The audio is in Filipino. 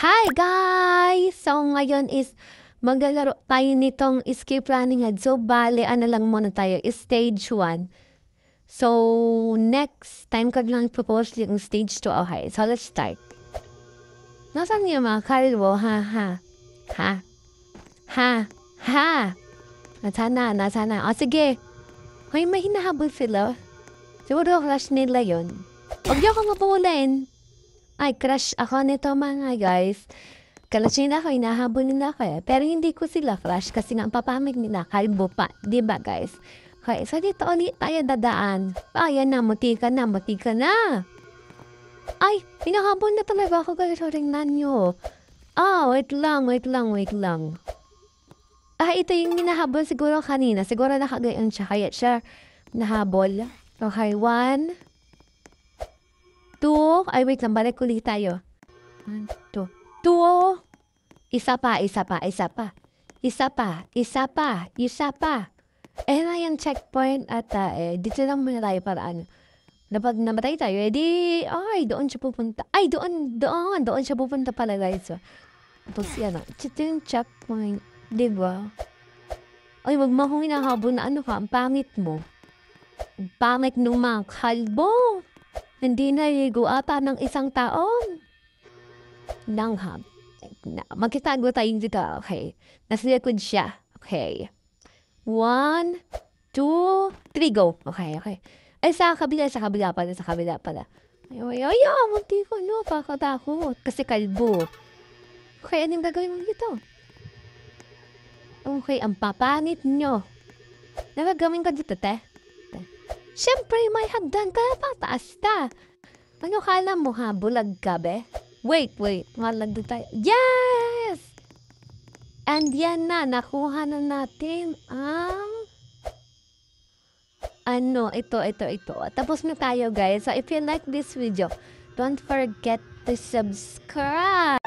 Hi guys! So ngayon is maglalaro tayo nitong escape running head. So bale, ano lang muna tayo, is stage 1. So next time ko lang propose yung stage 2. Okay, so let's start. Nasaan yung mga kalbo? Ha? Nasana. O sige. Hoy, may hinahabol sila. Siguro crush nila yun. Huwag niyo akong mapulin. Ay, crush ako nito mga guys. Crush nila ako, hinahabol nila ako. Pero hindi ko sila crush kasi nga ang papamig nila, kalbo pa. Diba guys? Okay, so dito ulit tayo dadaan. Ayan na, muti ka na. Ay, hinahabol na talaga ako guys. So, tingnan nyo. Wait lang. Ito yung hinahabol siguro kanina. Siguro nakagayon siya. Kaya siya nahabol. Okay, 1, 2. Ay, wait lang. Balik ulit tayo. 1, 2. 2. Isa pa. Na yung checkpoint at dito lang muna tayo para ano. Napag namatay tayo, doon siya pupunta. Doon siya pupunta pala guys. Tapos yan, ito yung checkpoint. Diba? Ay, wag mo akong hinahabol na ano ka, ang pangit mo. Ang pangit ng mga kalbo. Hindi naligo ata ng isang taon. Nangham. Magkitago tayong dito. Okay. Nasa likod siya. Okay. 1, 2, 3, go. Okay. Ay, sa kabila pala. Ay, munti ko, no. Pakatakot. Kasi kalbo. Okay, anong gagawin mo dito? Okay, ang papangit nyo. Nagagawin ka dito, te? Siyempre, may hagdan ka. Pataas ka. Ano kala mo ha? Bulag ka, be? Wait. Malag tayo. Yes! And yan na. Nakuha na natin ang... ito. Tapos na tayo, guys. So, if you like this video, don't forget to subscribe.